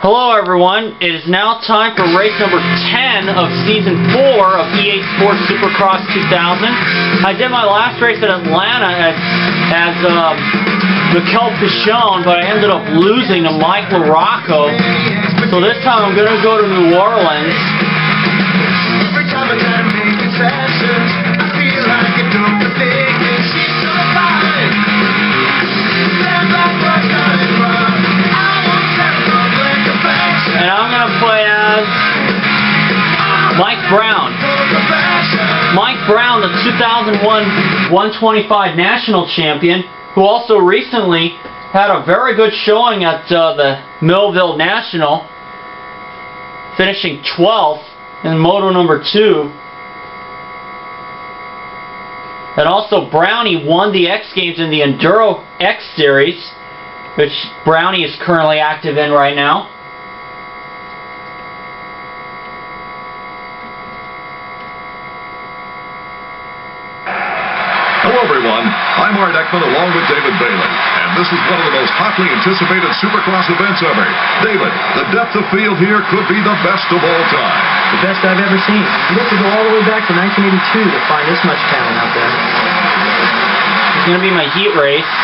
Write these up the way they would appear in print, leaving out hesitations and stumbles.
Hello everyone, it is now time for race number 10 of Season 4 of EA Sports Supercross 2000. I did my last race at Atlanta as Mickael Pichon, but I ended up losing to Mike LaRocco. So this time I'm going to go to New Orleans. And I'm going to play as Mike Brown. Mike Brown, the 2001 125 national champion, who also recently had a very good showing at the Millville National, finishing 12th in Moto number 2. And also Brownie won the X Games in the Enduro X Series, which Brownie is currently active in right now. Hello everyone, I'm Art Ekman along with David Bailey, and this is one of the most hotly anticipated Supercross events ever. David, the depth of field here could be the best of all time. The best I've ever seen. You have to go all the way back to 1982 to find this much talent out there. It's going to be my heat race.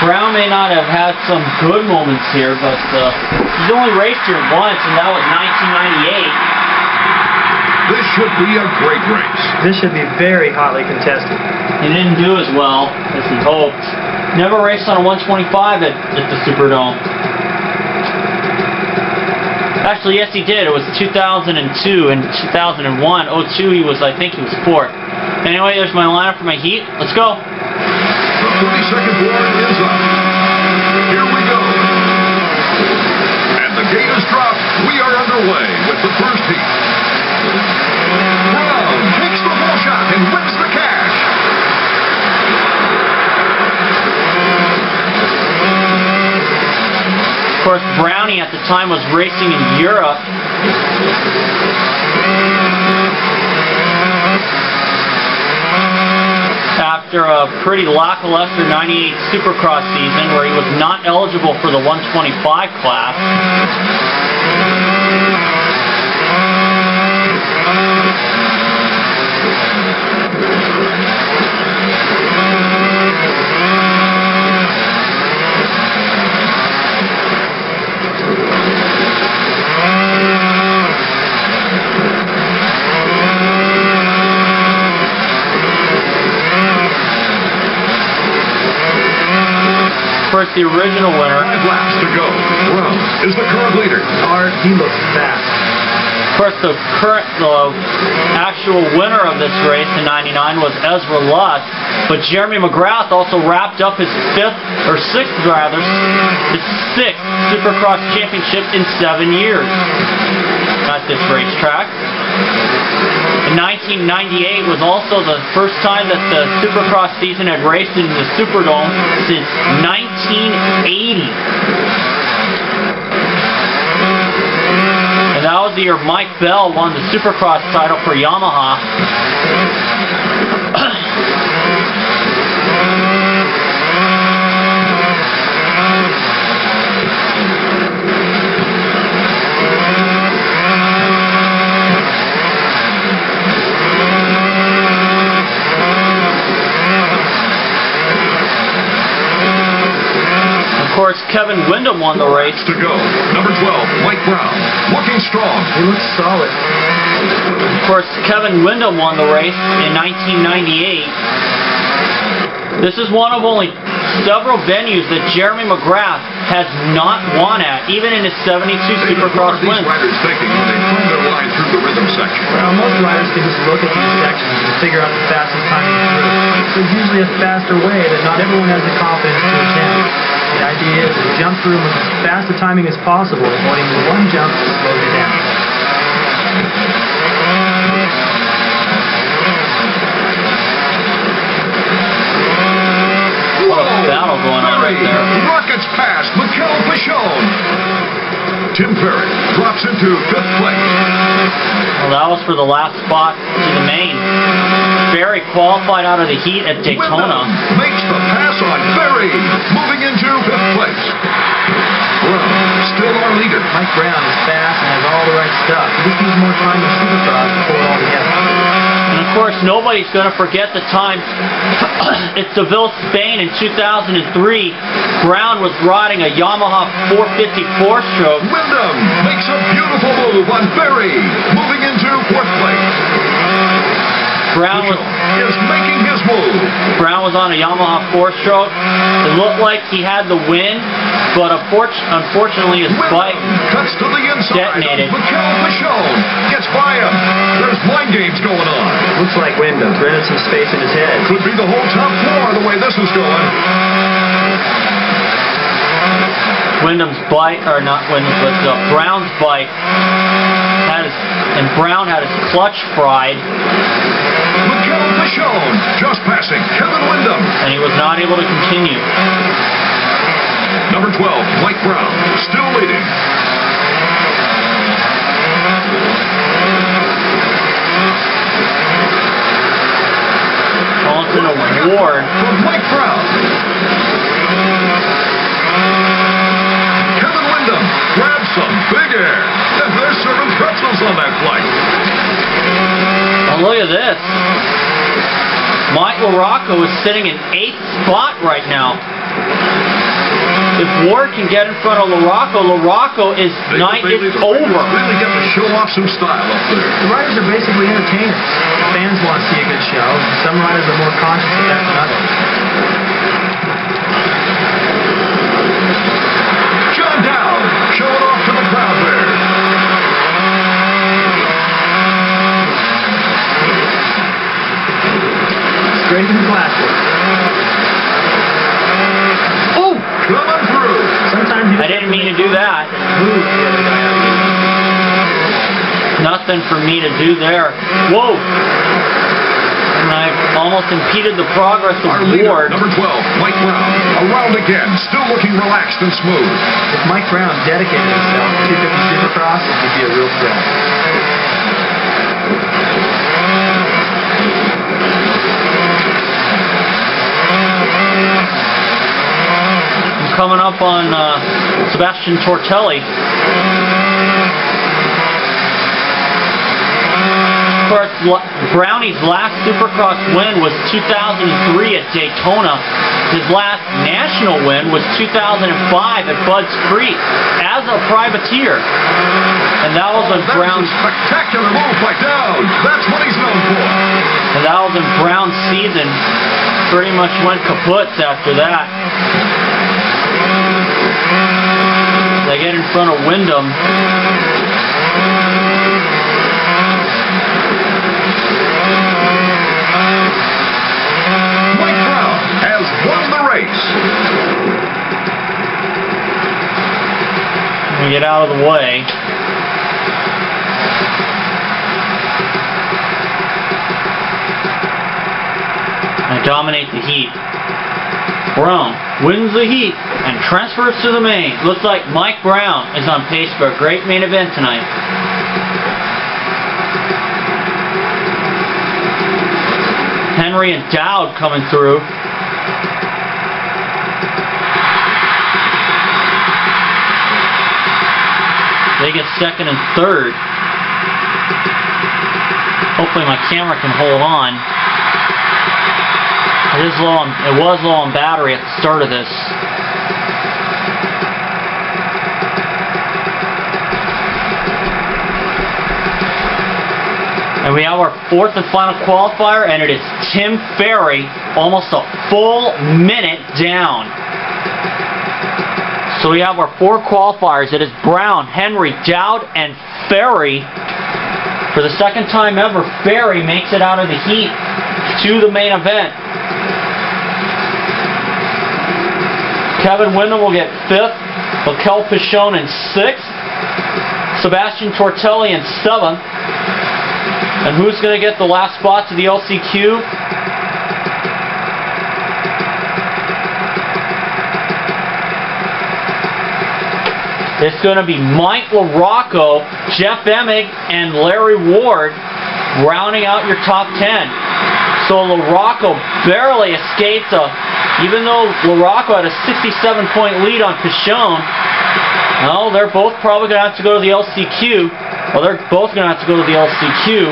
Brown may not have had some good moments here, but he's only raced here once, and that was 1998. This should be a great race. This should be very hotly contested. He didn't do as well as he hoped. Never raced on a 125 at the Superdome. Actually, yes he did. It was 2002 and 2001. 02 he was, I think he was 4th. Anyway, there's my lineup for my heat. Let's go. The 32nd board is up. Here we go. And the gate is dropped. We are underway with the first heat. Brown takes the whole shot and wins the cash. Of course, Brownie at the time was racing in Europe. After a pretty lackluster 98 Supercross season where he was not eligible for the 125 class. Of course, the original winner. 5 laps to go. Brown is the current leader. Art, he looks fast. Of course, the actual winner of this race in '99 was Ezra Lutz, but Jeremy McGrath also wrapped up his sixth Supercross championship in 7 years at this racetrack. In 1998 was also the first time that the Supercross season had raced in the Superdome since 1980. And that was the year Mike Bell won the Supercross title for Yamaha. Of course, Kevin Windham won the race. To go. Number 12, Mike Brown, looking strong. He looks solid. Of course, Kevin Windham won the race in 1998. This is one of only several venues that Jeremy McGrath has not won at, even in his 72 Supercross wins. What are these riders thinking when they run their line through the rhythm section? Well, most riders can just look at these sections and figure out the fastest timing to do. There's usually a faster way that not everyone has the confidence to attempt. The idea is to jump through them with as fast a timing as possible, avoiding the one jump that slows you down. What a battle going on right there. Rockets past Mickael Pichon. Tim Perry drops into 5th place. Well, that was for the last spot to the main. Ferry qualified out of the heat at Daytona. Makes the pass on Ferry, moving into 5th place. Brown Mike Brown is fast and has all the right stuff. He just needs more time in Supercross to pull it all together. And of course, nobody's going to forget the time at Seville, Spain in 2003. Brown was riding a Yamaha 450 4-stroke. Wyndham makes a beautiful move on Ferry, moving into 4th place. Brown is making his move. Brown was on a Yamaha 4-stroke. It looked like he had the win, but unfortunately his bike cuts to the inside. Detonated. Mickael Pichon gets by him. There's mind games going on. Looks like Wyndham rented some space in his head. Could be the whole top floor the way this is going. Wyndham's bike, or not Wyndham's, but Brown's bike Brown had his clutch fried. Mickael Pichon just passing Kevin Wyndham. And he was not able to continue. Number 12, Mike Brown, still leading. It's an award from Mike Brown. Kevin Wyndham grabs some big air, and they're serving pretzels on that flight. Oh, look at this. Mike LaRocco is sitting in 8th spot right now. If Ward can get in front of LaRocco is night is over. Really get to show off some style up there. The riders are basically entertainers. Fans want to see a good show. Some riders are more conscious of that than others. John Dowd showing off to the crowd there. Straight in the glass work. Oh, coming through. Sometimes I didn't mean to do that. Nothing for me to do there. Whoa! And I almost impeded the progress of Ward. Number 12, Mike Brown, around again, still looking relaxed and smooth. If Mike Brown dedicated himself to 250 Supercross, it would be a real thrill. Coming up on Sebastian Tortelli. Of course, Brownie's last Supercross win was 2003 at Daytona. His last national win was 2005 at Budds Creek as a privateer. And that was when Brown's spectacular move by Dowd. That's what he's known for. And that was when Brown's season pretty much went kaput after that. They get in front of Wyndham. Mike Brown has won the race. We get out of the way. And dominate the heat. Brown wins the heat and transfers to the main. Looks like Mike Brown is on pace for a great main event tonight. Henry and Dowd coming through. They get second and third. Hopefully my camera can hold on. It was low on battery at the start of this. And we have our fourth and final qualifier, and it is Tim Ferry, almost a full minute down. So we have our 4 qualifiers. It is Brown, Henry, Dowd, and Ferry. For the second time ever, Ferry makes it out of the heat to the main event. Kevin Wyndham will get 5th, Mickael Pichon in 6th, Sebastian Tortelli in 7th. And who's going to get the last spot to the LCQ? It's going to be Mike LaRocco, Jeff Emig, and Larry Ward rounding out your top 10. So LaRocco barely escapes even though LaRocco had a 67-point lead on Pichon, No, they're both probably going to have to go to the LCQ. Well, they're both going to have to go to the LCQ.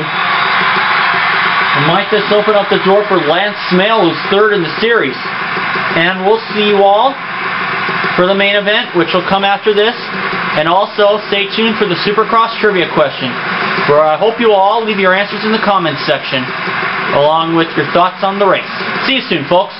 And might this open up the door for Lance Smale, who's third in the series. And we'll see you all for the main event, which will come after this. And also, stay tuned for the Supercross trivia question, where I hope you all leave your answers in the comments section, along with your thoughts on the race. See you soon, folks.